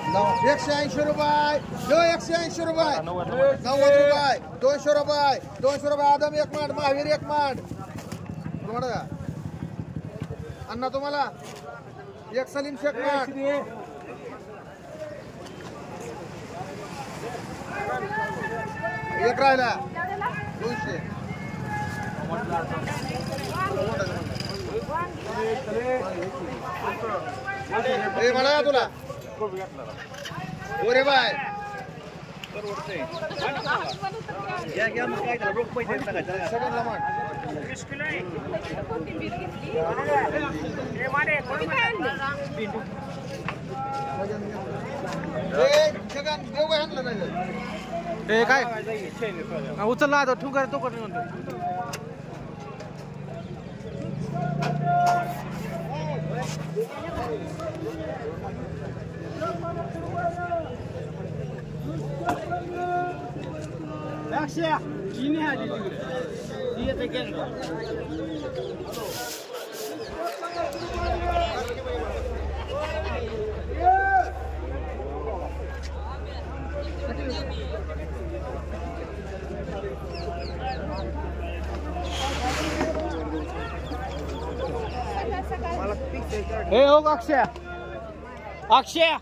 180 रुपये, 180 रुपये, 90 रुपये, 200 रुपये, 200 रुपये. आदम एक मांड, महावीर एक मांड. का अण्णा तुम्हाला एक सलीम शेख मांड. एक राहिला 200. मला तुला ओरे बाय सगळ्यांना मांड. काय उचलला आता ठेवू का तो कर म्हणतो. हे हो अक्षय अक्षय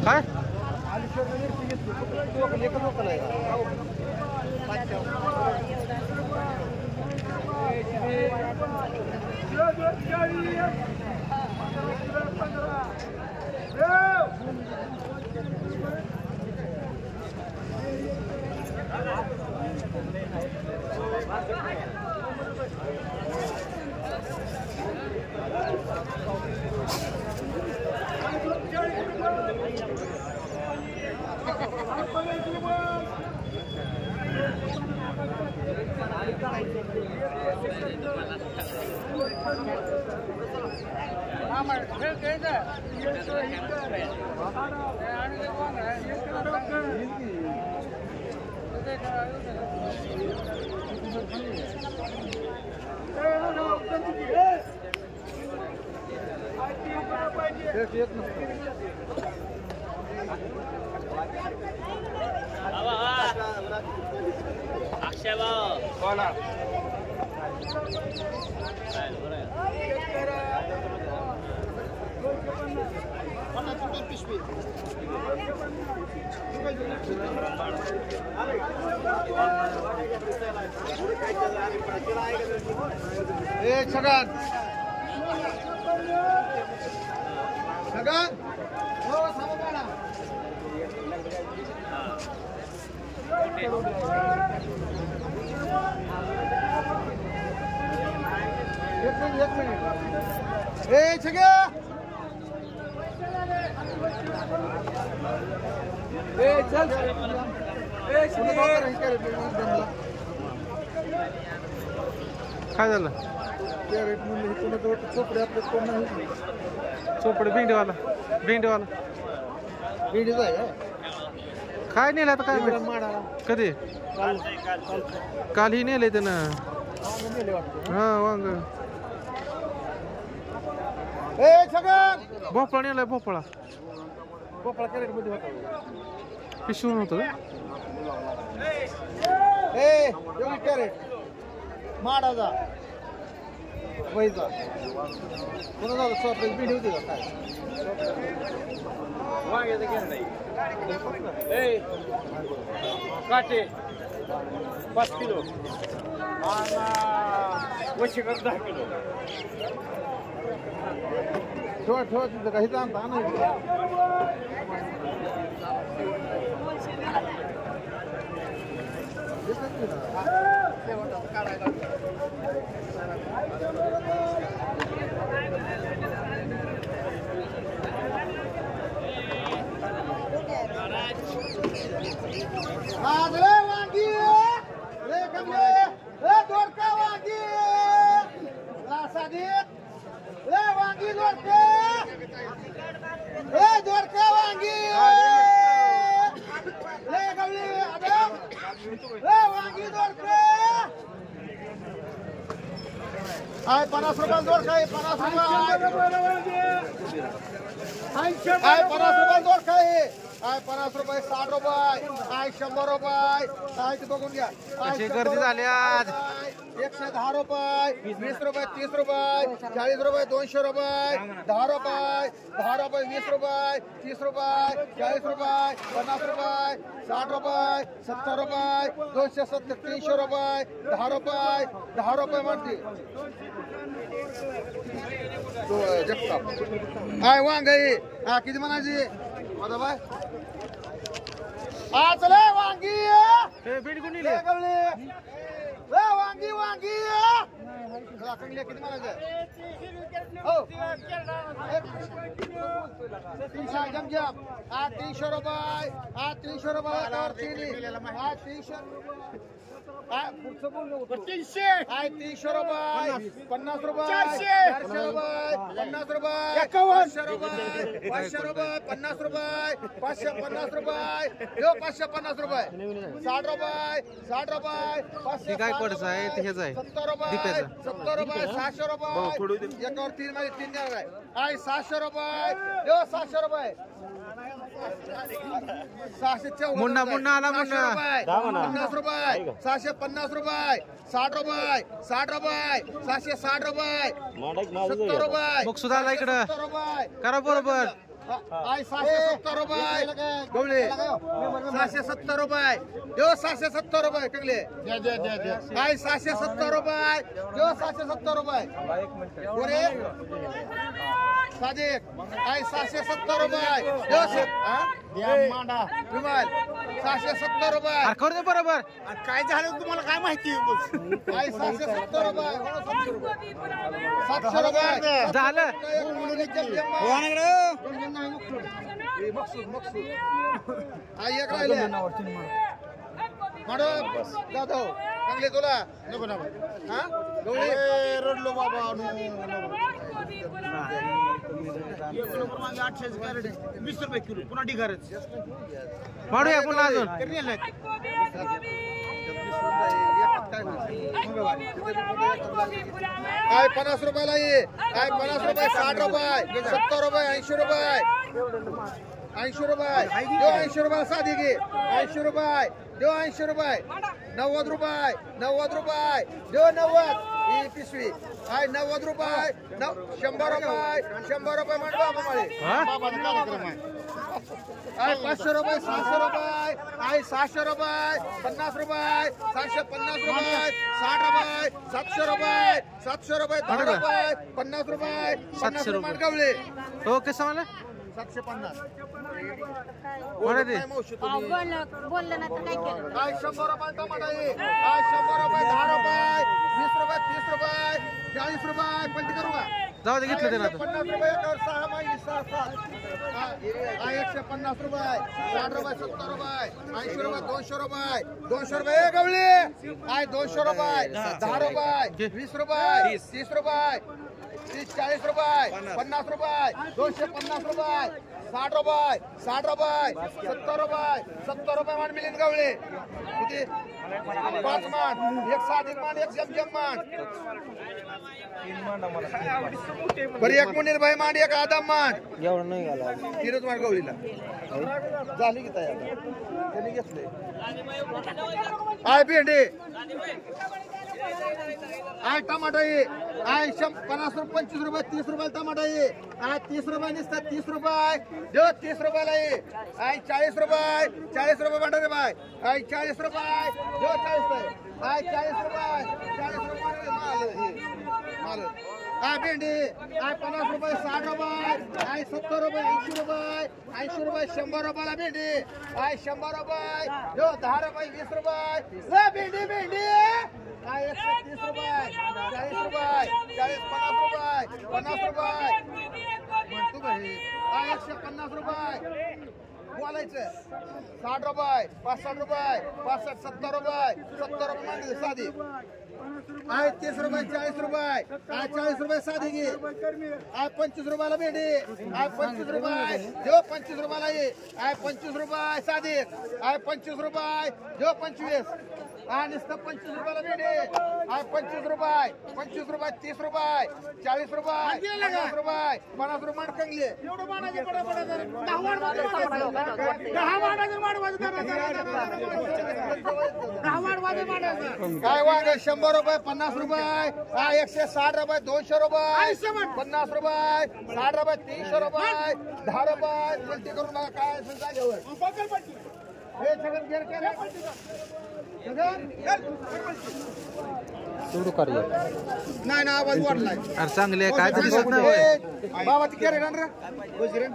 काय अक्षय भाऊ कोणा एक छगन छगन हो सामोरा एक मिनिट ए छगे ए चल काय झालं कॅरेट म्हणलं कोणाचं चोपडे आपलं कोण नाही चोपडे भेंडीवाला भेंडीवाला भेंडीच आहे का काय नेलं आता काय कधी काल ही नेलंय त्यानं हा वांग ए छगन भोपळा नेलाय भोपळा भोपळा कॅरेट मध्ये होता पिशवून होतं ए एवढी कॅरेट माडाचा वैजा कोणा झालं चोपड्याची भेंडी होती का काय वांग्याचं घ्या नाही ए काटे 5 किलो आणि वशीकर 10 किलो ठेवा ठेवा तिथं काही जाणता ना वांगी आहे 50 रुपयाला जोड काय 50 रुपये आहे 50 रुपयाला जोड काय आहे 50 रुपये 60 रुपये आहे 100 रुपये आहे ते बघून घ्या कशी गर्दी झाली आज 110 रुपये 20 रुपये 30 रुपये 40 रुपये 200 रुपये 10 रुपये 20 रुपये 30 रुपये 40 रुपये 50 रुपये 60 रुपये 70 रुपये 270 300 रुपये 10 रुपये म्हणते जगताप हाय वांगी हा किती म्हणायची आता बाय हा चले वांगी बीड कोणी वांगी वांगी चांगली किती म्हणायचं हो जम जम हा 300 रुपये हा 300 रुपये हा 300 पुढचं बोल 300 आहे 300 रुपये 50 रुपये 400 रुपये 50 रुपये 500 रुपये 500 रुपये 50 रुपये 550 रुपये 550 रुपये 60 रुपये 60 रुपये 500 काय कोडचं आहे ते हेच आहे 70 रुपये 70 रुपये 600 रुपये एकावर 3 मध्ये 3 देणार आहे 700 रुपये 700 रुपये 600 मुन्ना मुन्ना आला मुन्ना 50 रुपये 650 रुपये 60 रुपये 60 रुपये 760 रुपये 70 रुपये मग सुद्धा आला इकडं 70 रुपये करा बरोबर आहे 670 रुपये गवळे 670 रुपये 670 रुपये टकले आहे 670 रुपये 670 रुपये गोरे सादिक आहे 670 रुपये विमाल 670 रुपये करू दे बरोबर काय झालं तुम्हाला काय माहिती आहे 670 रुपये 700 रुपये झालं एक राहिले मॅडम जाधव चांगले तुला नको ना हा रडलो बाबा 20 रुपये किलो पुन्हा ढिगारच मारूया पुन्हा अजून काय 50 रुपयाला ये काय 50 रुपये 60 रुपये 70 रुपये 80 रुपये 80 रुपये 80 रुपये साधी घे 80 रुपये 80 रुपये 90 रुपये 90 रुपये 90 ही पिशवी आहे 90 रुपये 100 रुपये 100 रुपये म्हणतो बाबाचा कार्यक्रम आहे आहे 500 रुपये 600 रुपये आहे 600 रुपये 50 रुपये 750 रुपये 60 रुपये 700 रुपये 700 रुपये 10 रुपये 50 रुपये 50 रुपये गवले हो कसं मला 750 बोलले बोललं ना तर काय केलं काय 100 रुपये टमाटा आहे काय 100 रुपये 10 रुपये 20 रुपये 30 रुपये 40 रुपये पलटी करू का जाऊ दे घेतलं ते ना 50 रुपये एकावर 6 महिने 150 रुपये 60 रुपये 70 रुपये 80 रुपये 200 रुपये 200 रुपये गवळी आहे 200 रुपये 10 रुपये 20 रुपये 30 रुपये 40 रुपये 50 रुपये 250 रुपये 60 रुपये 60 रुपये 70 रुपये 70 रुपये मान मिळेल गवळे किती 5 मान एक साधिक मान एक जमजम मान बरी एक मुनीर भाई मान एक आदम मान एवढं नाही घाला तीनच मान गवळीला झाली की तयार त्यांनी घेतले आय भेंडे आय टमाटा ये आय 50 रुपये 25 रुपये 30 रुपये टमाटा ये आय 30 रुपये निसतात 30 रुपये दे 30 रुपयाला ये आय 40 रुपये बटाटे बाय आय 40 रुपये दे 40 रुपये आय 40 रुपये माल आय भेंडी आय 50 रुपये 60 रुपये आय 70 रुपये 80 रुपये 80 रुपये 100 रुपयाला भेंडी आय 100 रुपये दे 10 रुपये 20 रुपये भेंडी भेंडी आय 130 रुपये 40 रुपये 50 रुपये म्हणतो भाई आय 150 रुपये बोलायचं 60 रुपये 65 रुपये 65 70 रुपये 70 रुपये मागितले साधी आय 30 रुपये 40 रुपये आय 40 रुपये साधी घे आय 25 रुपयाला भेंडी आय 25 रुपये देव 25 रुपयाला ये आय 25 रुपये साधी आय 25 रुपये देव 25 आणि 25 रुपयाला भेंडी आहे 25 रुपये 30 रुपये 40 रुपये 50 रुपये 50 रुपये माड कंगले एवढं मानायचं पडा पडा जरा. 10 मानायचं मानायचं. 10 मानायचं मानायचं. 10 मानायचं. काय वांग 100 रुपये 50 रुपये 160 रुपये 200 रुपये 50 रुपये 60 रुपये 300 रुपये 10 रुपये गलती करून बघा काय असेल जागेवर हे सगळं घेर केलं नाही ना आवाज वाढलाय अरे चांगले काय तरी दिसत नाही होय. बाबा ती केरे रे गुजरे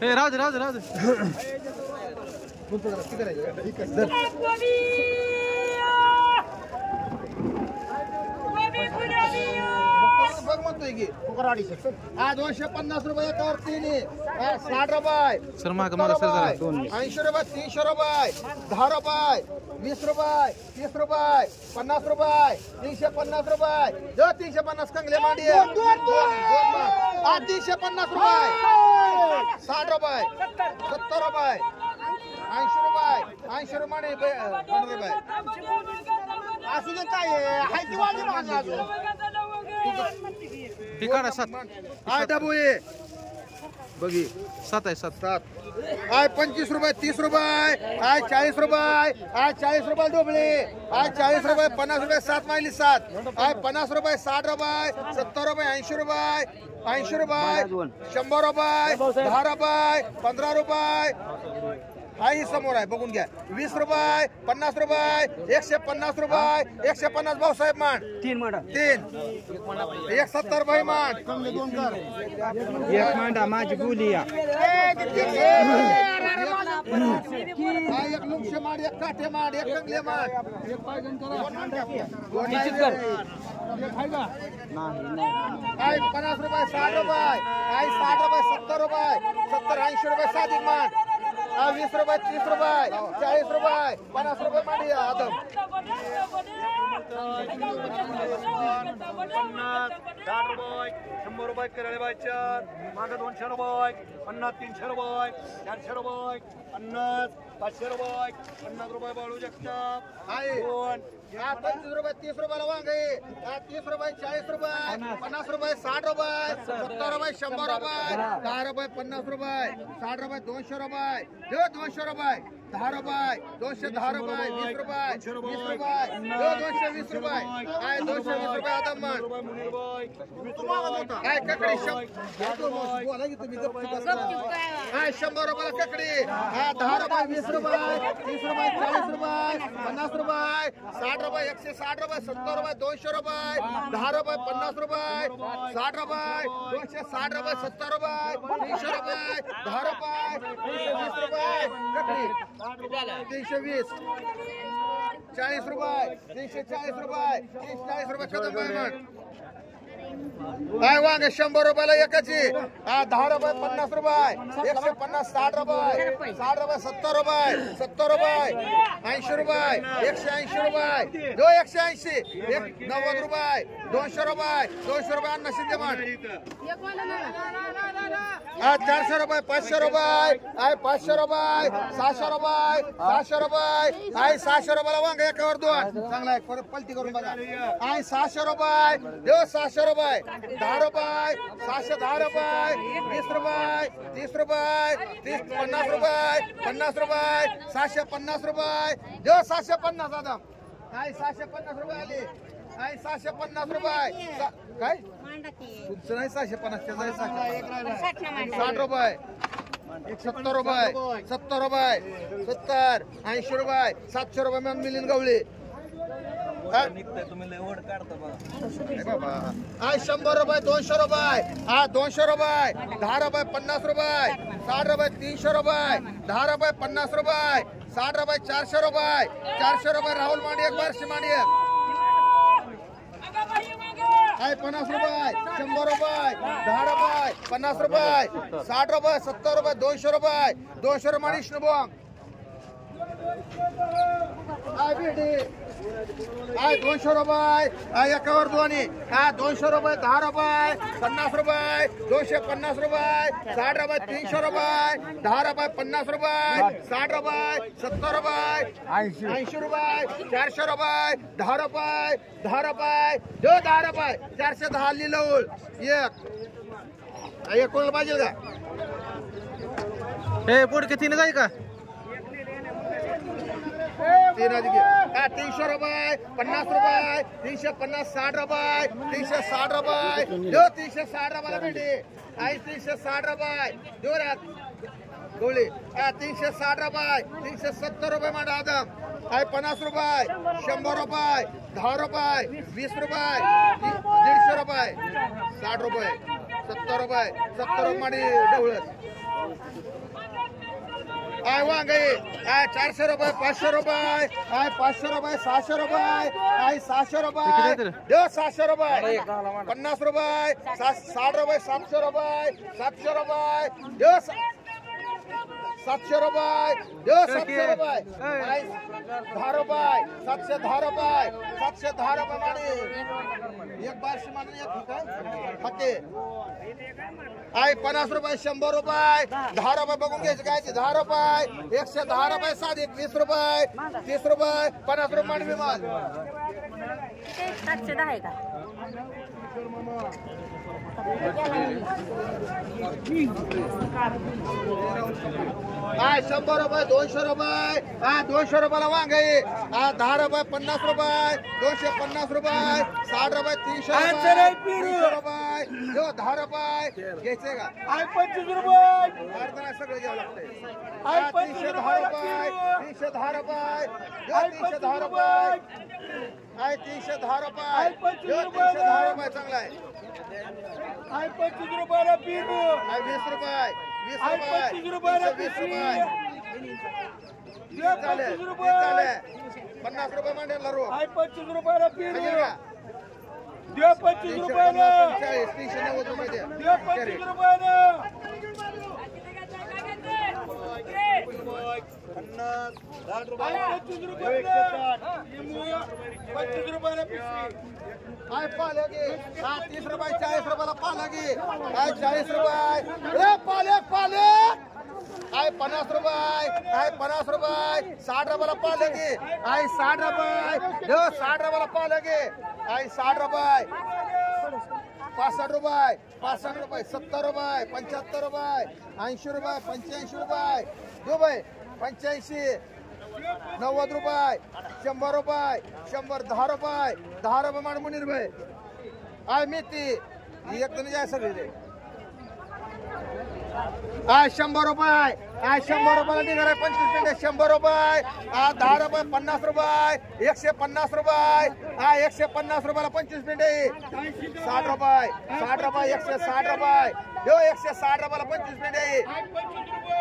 हे राहू दे राहू दे राहू दे बघ म्हणतोय की 250 रुपये एकावर 3 60 रुपये सर माग माग सर जरा 80 रुपये 300 रुपये 10 रुपये 20 रुपये 30 रुपये 50 रुपये 350 रुपये 350 कंगले मांडी 350 रुपये 60 रुपये 70 रुपये 80 रुपये 80 रुपये असू दे काय हाय ती वाली माझा ही काढा 7 आय डबू ये बघी 7 आहे 7 आय 25 रुपये 30 रुपये आय 40 रुपये आय 40 रुपये डोबळे आय 40 रुपये 50 रुपये 7 मायली 7 आय 50 रुपये 60 रुपये 70 रुपये 80 रुपये 80 रुपये 100 रुपये 10 रुपये 15 रुपये हाही समोर आहे बघून घ्या 20 रुपये 50 रुपये 150 रुपये 150 भाऊसाहेब मान 3 170 रुपये मान एक मांडा माझी बोली या एक लुंगशे माड एक काठे माड एक कंगले माड आय 50 रुपये 60 रुपये आय 60 रुपये 70 रुपये 70 80 रुपये साधिक मान 20 रुपये 30 रुपये 40 रुपये 50 रुपये मांडी आदम 60 रुपये 100 रुपये केरळे बाय 4 मागे 200 रुपये 50 300 रुपये 400 रुपये 50 500 रुपये 50 रुपये बाळू जगताप आहे 25 रुपये 30 रुपयाला वांग आहे 30 रुपये 40 रुपये 50 रुपये 60 रुपये 70 रुपये 100 रुपये 10 रुपये 50 रुपये 60 रुपये 200 रुपये 200 रुपये 10 रुपये 210 रुपये 20 रुपये 20 रुपये 220 रुपये आहे 220 रुपये आदम मान काय ककडी बोला की तुम्ही आहे 100 रुपयाला ककडी 10 रुपये 20 रुपये 30 रुपये 40 रुपये 50 रुपये 60 रुपये 160 रुपये 70 रुपये 200 रुपये 10 रुपये 50 रुपये 60 रुपये 260 रुपये 70 रुपये 300 रुपये 10 रुपये 320 रुपये ककडी 320 40 रुपये 340 रुपये 340 रुपये कदम मान काय वांग 100 रुपयाला एकाची 10 रुपये 50 रुपये 150 60 रुपये 60 रुपये 70 रुपये 70 रुपये 80 रुपये 180 रुपये 180 90 रुपये 200 रुपये 200 रुपये अन्न शिंदे मान 400 रुपये 500 रुपये 500 रुपये 600 रुपये 700 रुपये 600 रुपयाला वांग एकावर 2 चांगला आहे परत पलटी करून बघा 600 रुपये 600 रुपये 10 रुपये 710 रुपये 20 रुपये 30 रुपये 50 रुपये 50 रुपये 750 रुपये 750 आदम काय 750 रुपये आले काय 750 रुपये काय तुमचं नाही 750 60 रुपये 170 रुपये 70 रुपये 70 80 रुपये 700 रुपये मॅम मिलिंद गवळी 100 रुपये 200 रुपये 200 रुपये 10 रुपये 50 रुपये 60 रुपये 300 रुपये 10 रुपये 50 रुपये 60 रुपये 400 रुपये 400 रुपये राहुल मांडिये बारशी मांडिये 50 रुपये 100 रुपये 10 रुपये 50 रुपये 60 रुपये 70 रुपये 200 रुपये 200 रुपये माणिश नुबोंग आहे 200 रुपये एकावर दोन्ही 200 रुपये 10 रुपये 50 रुपये 250 रुपये 60 रुपये 300 रुपये 10 रुपये 50 रुपये 60 रुपये 70 रुपये 80 रुपये 400 रुपये 10 रुपये 10 रुपये 10 रुपये 410 लिहिलं एक कोणाला पाहिजे का हे पुढे तीन जाय का 300 रुपये 50 रुपये 350 60 रुपये 360 रुपये 360 रुपयाला भेटे 360 रुपये जोरात गोळी 360 रुपये 370 रुपये माझा आदम 50 रुपये 100 रुपये 10 रुपये 20 रुपये 150 रुपये 60 रुपये 70 रुपये 70 रुपये ढवळत वांगे 400 रुपये 500 रुपये 500 रुपये 600 रुपये 600 रुपये 700 रुपये 50 रुपये 60 रुपये 700 रुपये 700 रुपये 700 रुपये 700 रुपये 10 रुपये 710 रुपये 710 रुपये माने एक बारशे माने एक हक्के 50 रुपये 100 रुपये 10 रुपये बघून घ्यायचे काय 10 रुपये 110 रुपये 20 रुपये 30 रुपये 50 रुपये मांडवी माल 710 आहे का 100 रुपये 200 रुपये 200 रुपयाला वांगे 10 रुपये 50 रुपये 250 रुपये 60 रुपये 300 रुपये 10 रुपये घ्यायचे का 25 रुपये सगळं घ्यावं लागतंय 310 रुपये 310 रुपये 310 रुपये 310 रुपये 310 रुपये चांगला आहे 25 रुपयाला पिरू 20 रुपये 20 25 रुपयाला 20 रुपये 25 रुपये 50 रुपये मांडेला रो 25 रुपयाला पिरू का 25 रुपयाला 390 रुपये द्या 25 रुपयाला 25 रुपयाला पिशवी पालकी 30 रुपये 40 रुपयाला पालकी 40 रुपये पालक 50 रुपये 50 रुपये 60 रुपयाला पालकी 60 रुपये 60 रुपयाला पालकी 60 रुपये 65 रुपये 65 रुपये 70 रुपये 75 रुपये 80 रुपये 85 रुपये रुपये 85 90 रुपये 100 रुपये 100 10 रुपये 10 रुपये मान मुनीर भाई मेथी एक तर जाय सगळी रे 100 रुपये 100 रुपयाला निघाला 25 मिनिटे 100 रुपये 10 रुपये 50 रुपये 150 रुपये 150 रुपयाला 25 मिनिटे 60 रुपये 60 रुपये 160 रुपये 160 रुपयाला 25 मिनिटे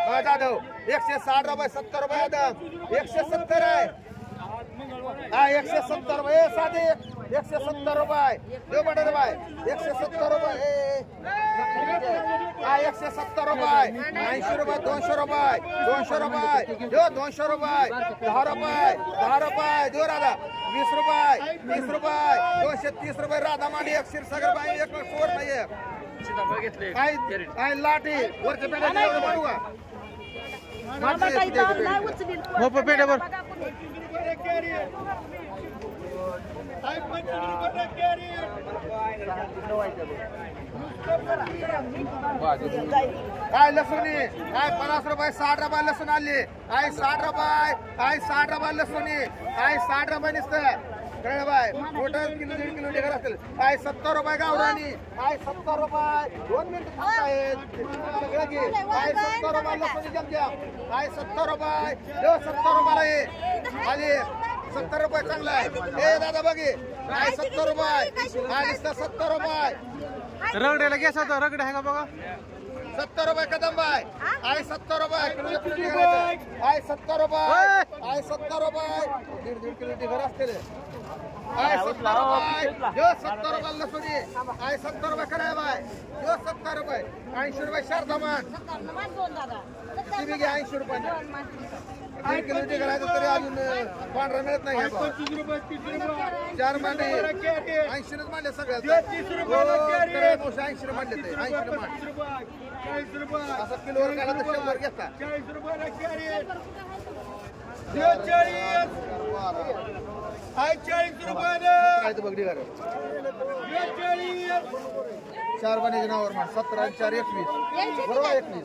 जाधव 160 रुपये 70 रुपये आदम 170 आहे 170 रुपये साधे 170 रुपये देव बडे रुपये 170 रुपये 170 रुपये 80 रुपये 200 रुपये 200 रुपये 200 रुपये 10 रुपये 10 रुपये देव राधा 20 रुपये 30 रुपये 230 रुपये राधा मांडी 1 क्षीरसागर बाई 1 कोर नाही काय लाटी वरच्या पेट्या बनवू का पेट्यावर काय लसूण काय 50 रुपये 60 रुपये लसूण आली काय 60 रुपये काय 60 रुपये लसूण काय 60 रुपये नुसतं कळलं बाय मोठं किलो 1.5 किलो निघाल असेल काय 70 रुपये गावरानी काय 70 रुपये 2 मिनिट आहेत काय 70 रुपये लसूण जमजम काय 70 रुपये 70 रुपयाला आली 70 रुपये चांगला आहे ए दादा बघे काय 70 रुपये काय नुसतं 70 रुपये रगड्याला गॅस होता रगडा आहे का बघा 70 रुपये कदम बाय काय 70 रुपये काय 70 रुपये काय 70 रुपये 1.5 किलो घर असते काय 70 रुपये 70 रुपये लसूण काय 70 रुपये कराय बाय 70 रुपये 80 रुपये शारदा मान ती बी घ्या 80 रुपये 1 किलो ते करायचं तरी अजून पांढरा मिळत नाही ह्या भावात. 25 रुपये 30 रुपये 4 मांडे 80 नच मांडले सगळ्यात. 30 रुपये कॅरेट 80 मांडले ते 80 मांड 30 रुपये 40 रुपये असं किलोवर काढला तर 100 घेता. 40 रुपये कॅरेट 40 हाय 40 रुपये काय तर बघडी घर 40 4 पाण्याच्या नावावर मांड 17 आणि 4 21 बरोबर 21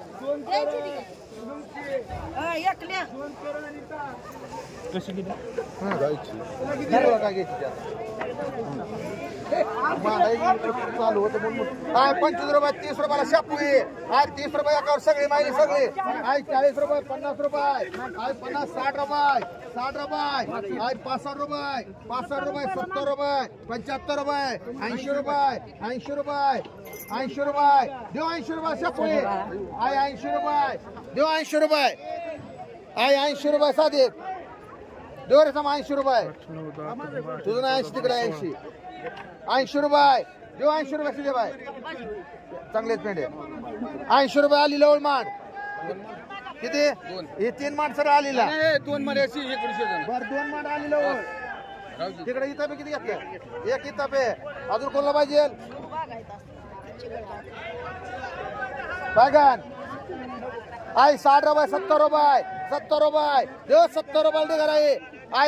काय घ्यायची त्यात चालू होतं म्हणून काय 25 रुपये 30 रुपयाला शापू आहे. 30 रुपये एकावर सगळी माहिती सगळी 40 रुपये 50 रुपये 50 60 रुपये 60 रुपये 65 रुपये 65 रुपये 70 रुपये 75 रुपये 80 रुपये 80 रुपये 80 रुपये देऊ 80 रुपये शापू आहे. 80 रुपये देऊ 80 रुपये 80 रुपये साधे देऊ रे सम 80 रुपये तुझं ना 80 तिकडे 80 रुपये देऊ 80 रुपये तुझे बाय चांगलेच पेंडे 80 रुपये आली लवळ मांड किती हे 3 मांड सर आलीला 2 मध्ये बर 2 मांड आली लवळ तिकडे इथं किती घेतलं एक इथं पे अजून कोणाला पाहिजे बागान 60 रुपये 70 रुपये 70 रुपये देऊ 70 रुपये दे घरा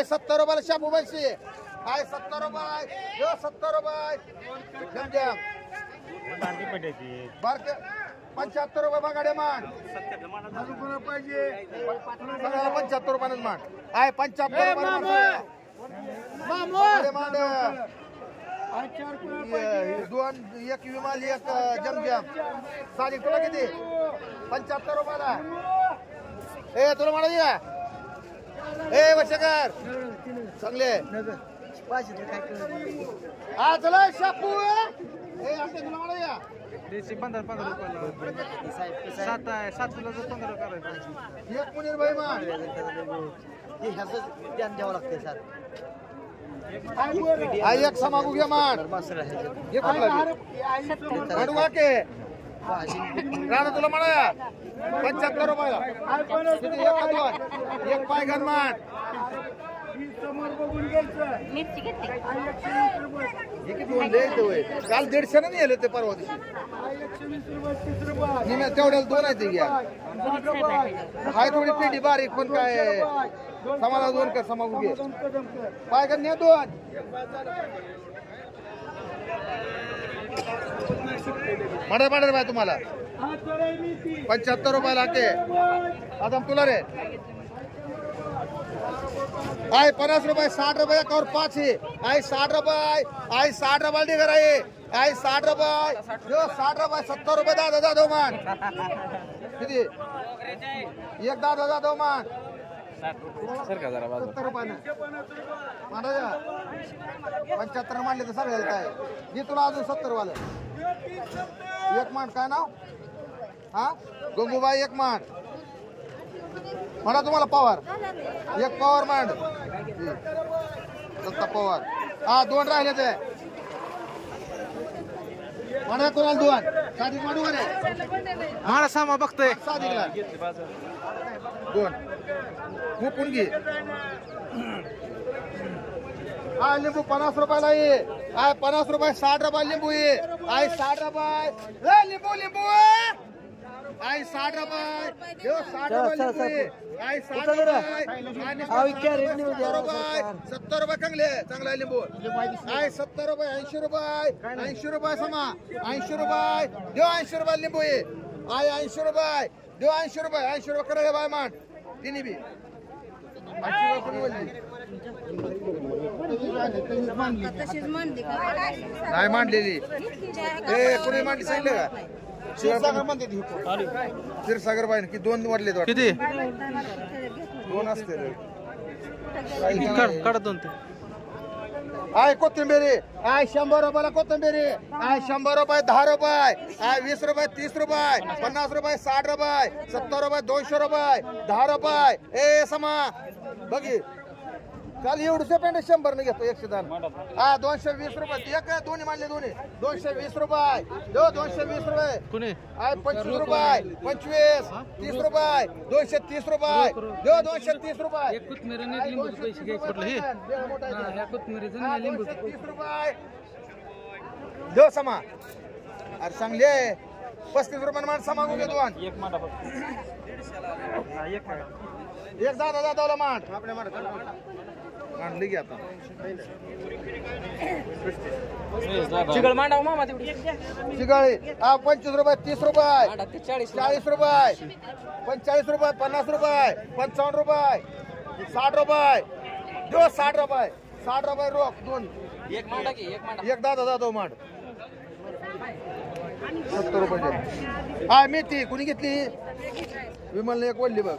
70 रुपयाला शापू पैसे 70 रुपये देऊ 70 रुपये जमजम बारके 75 रुपये बघाडे मान अजून कोणाला पाहिजे 75 रुपयानंच मान 75 रुपये मांड 2 एक विमाल एक जमजम साडी तुला किती 75 रुपयाला ए तुला म्हणा ए वशकर चांगले चला शापू ए आपल्या तुला म्हणा 15 रुपये 7 किलो 15 करायचं एक मुनीर भाई मान द्यावं लागते सर एक समागू घ्या मान हे कुठला के राणा तुला म्हणा 75 रुपयाला एक पाय घन मान मिरची घेतली काल 150 नाही नेले ते परवा दिवशी तेवढ्याला 2 आहे ते घ्या हाय थोडी पेटी बारीक पण काय समाला 2 कर समागू घे पाय घन ने 2 मडर बाय तुम्हाला 75 रुपयाला के आता तुला रे 50 रुपये 60 रुपये और 5 है 60 रुपये 60 रुपये दे रहा है 60 रुपये जो 60 रुपये 70 रुपये दादा दो मान किती एक दादा दो मान सर का जरा 70 रुपये माना 75 मानले तर सगळ्याला काय घे तुला अजून 70 वाला एक मान काय नाव हा गंगूबाई एक मान म्हणा तुम्हाला पवार एक पवार मांड दत्ता पवार 2 राहिले ते म्हणा कोणाला 2 साधी मांडू रे मला सामा बघतोय साधीला 2 मुकून घे लिंबू 50 रुपयाला ये 50 रुपये 60 रुपये लिंबू ये 60 रुपये लिंबू 60 रुपये 60 रुपये 70 रुपये चांगले चांगला लिंबू 70 रुपये 80 रुपये समा 80 रुपये देव 80 रुपये लिंबू ये 80 रुपये देव 80 रुपये करायला बाय मान तिन्ही बी 80 रुपये नाही मांडलेली कोणी मांडली सांगितलं का क्षीरसागर बाई की 2 वाढले किती 2 असते काढ 2 ते कोथिंबीरी 100 रुपयाला कोथिंबीरी 100 रुपये 10 रुपये 20 रुपये 30 रुपये 50 रुपये 60 रुपये 70 रुपये 200 रुपये 10 रुपये ए समा बघी काल एवढं पेंट 100 ने घेतो 110. हा 220 रुपये एक दोन्ही मानले दोन्ही 220 रुपये 220 रुपये कुणी 25 रुपये 25 30 रुपये 230 रुपये 230 रुपये कुठलं हे 30 रुपये दो समा अरे चांगले 35 रुपये मान समागू घे दोन एक दादा मांड आपल्या मांडली घे आता चिगळी हा 25 रुपये 30 रुपये 40 रुपये 45 रुपये 50 रुपये 55 रुपये 60 रुपये दो 60 रुपये 60 रुपये रोख दोन एक दादा मांड 70 रुपये हा मेथी कुणी घेतली विमलने एक वडली बघ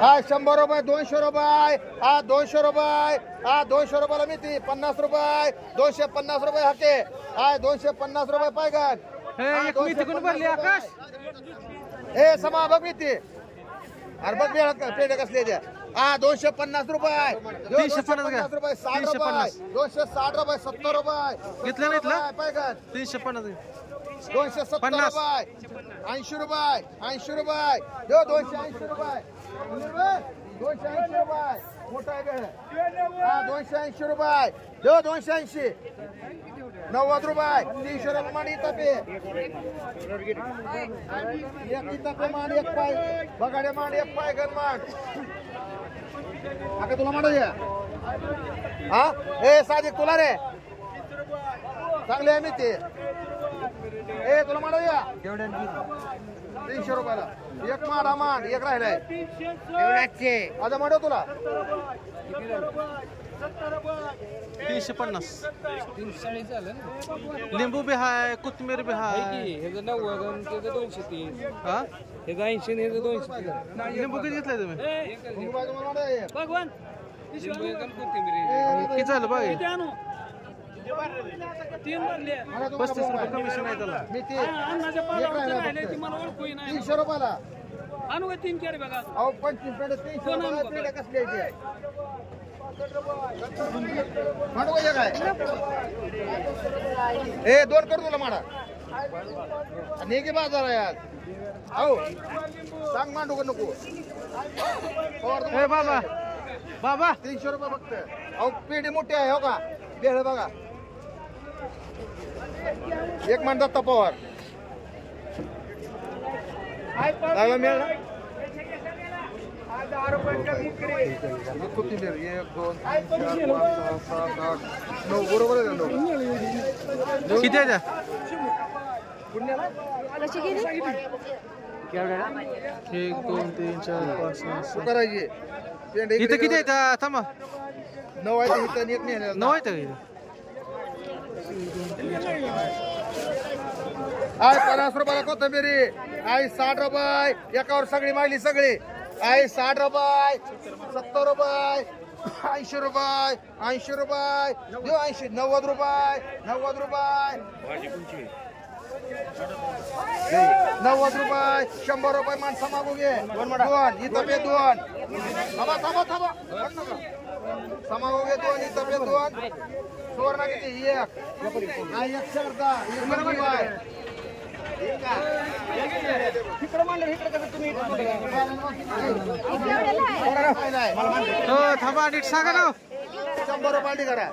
हा 100 रुपये 200 रुपये हा 200 रुपये हा 200 रुपयाला मेथी 50 रुपये 250 रुपये हाके हा 250 रुपये पायगन आकाश हे समा बघ मेथी अरे बघ पेढे कसले द्या हा 250 रुपये 250 रुपये 60 रुपये 260 रुपये 70 रुपये घेतलं नाही पायगन 350 270 रुपये 80 रुपये 80 रुपये 280 रुपये 280 रुपये मोठा हा 280 रुपये 280 90 रुपये 300 रुपये मांडी तपे एक तपे मांड एक पाय बगाडे मांड एक पाय गन मांड आता तुला मांड द्या हा ए सादिक तुला रे चांगले आहे मी ते ए तुला मांड द्या 300 रुपयाला एक मांडा मांड एक राहिलाय एवढ्याचे आता मांडव तुला 350 लिंबू बी हाय कोथिंबीर बी हाय लिंबू किती घेतलाय तुम्ही भगवान किती झालं बघ 35 रुपये कमिशन आहे त्याला मी ते 300 रुपयाला अहो 25 पेढे 300 रुपयाला पेढे कसले यायचे मांडू पाहिजे काय ए दोन कर तुला माडा आणि की बाजार आहे आज हो सांग मांडू का नको ए बाबा बाबा 300 रुपये फक्त अहो पेढी मोठी आहे हो का बेळ बघा एक मान दत्ता पवार दादा मिळाला 1 2 3 4 5 6 7 8 9 बरोबर आहे 9 किती आहे त्या कशी गेली 1 2 3 4 5 6 7 करायची इथं किती आहे त्या थांबा 9 आहे इथं एक नाही 9 आहे त्या आय 50 रुपयाला कोथंबिरी आय 60 रुपये एकावर सगळी मागली सगळी आय 60 रुपये 70 रुपये 80 रुपये 80 रुपये देऊ 80 90 रुपये 90 रुपये 90 रुपये 100 रुपये माणसा मागू घे दोन इथं पे दोन थांबा समागू घे दोन इथं पे दोन सुवर्ण किती एक नाही 110 रुपये थांबा नीट सांगा ना 100 रुपये करा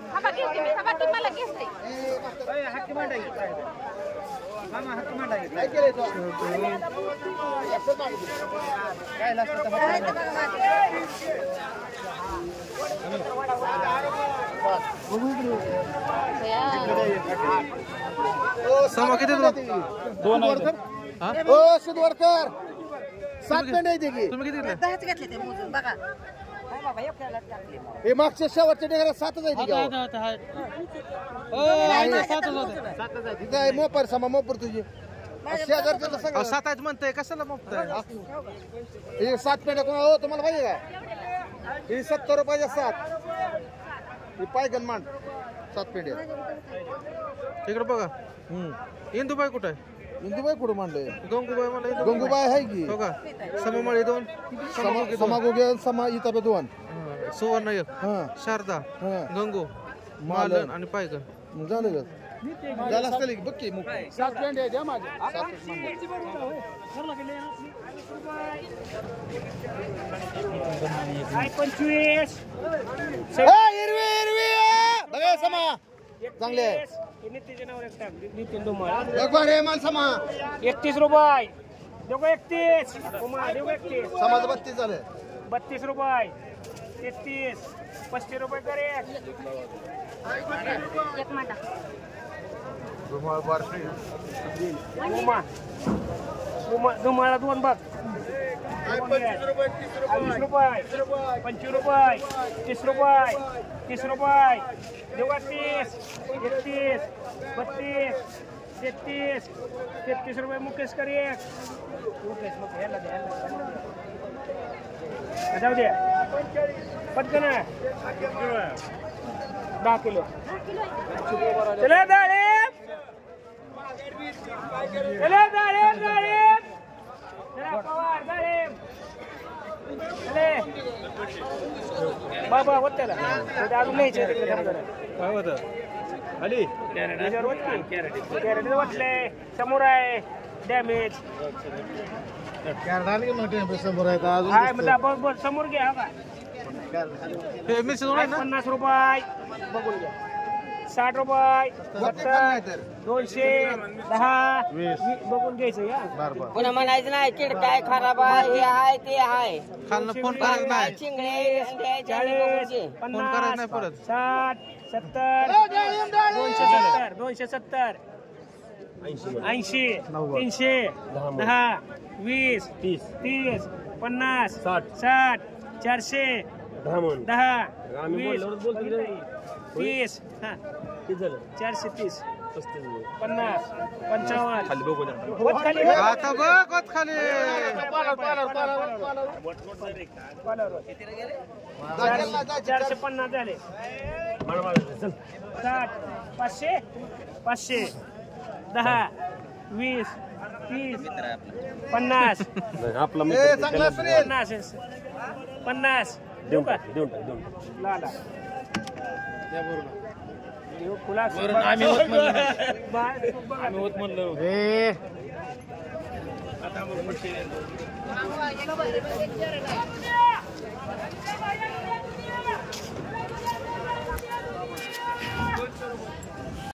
काय केलंय तो काय समा किती दोन ओ सुदवरकर 7 पेंड आहे की तुम्ही किती घेतले घेतले ते मोजून बघा हे मागच्या शेवटच्या डेगरा 7च आहे तिथं आहे मोपर समा मोपर तुझी शेजारचं सगळं 7 आहेत म्हणताय कशाला मोपताय हे 7 पेंड कोण हो तुम्हाला पाहिजे का हे 70 रुपयाच्या 7 ही पायगन मांड 7 पेंड इकडे बघा इंदुबाई कुठं आहे इंदुबाई कुठं मांडले गंगूबाई मला गंगूबाई आहे की हो का सममाळी 2 समागोगे समा इताबे 2 सुवर्ण 1 हां शारदा हां गंगू मालन आणि पायकर मग झालं का झालं असतं की बघ की मग 7 पेंड आहे द्या माझे 7 हिरवी हिरवी बघा समा चांगले आहे नितीन डुमाळ बघ बरे माल समा 31 रुपये देखो 31 डुमाळ देखो 31 समाज 32 झाले 32 रुपये 33 35 रुपये करे एक माटा रुमाल बारशी डुमाळा 2 बघ 25 रुपये 25 रुपये 30 रुपये 30 रुपये देवा 30 31 32 33 33 रुपये मुकेश करे मुकेश ह्याला जाऊ दे पटकन 10 किलो चला डाळिंब चला डाळिंब चला पवार डाळिंब चले बाबा होत त्याला अजून न्यायचे काय होतं आली कॅरेट वाटले समोर आहे डॅमेज समोर आहे अजून हाय म्हणजे बघ समोर घ्या का हे मिरची दोन आहे ना 50 रुपये बघून घ्या 60 रुपये 70 210 बघून घ्यायचं या पुन्हा म्हणायचं नाही किडका आहे खराब आहे हे आहे ते आहे खालनं फोन करायचं नाही चिंगळे 40 फोन करायचं नाही 50 परत 60 70 270 80 300 10 20 30 50 60 400 10 20 30 430 50 55 आता बघ होत खाली 450 झाले 60 500 500 10 20 30 50 चांगला सुनील 50 देऊ का लाला देऊ फुला आम्ही होत म्हणलं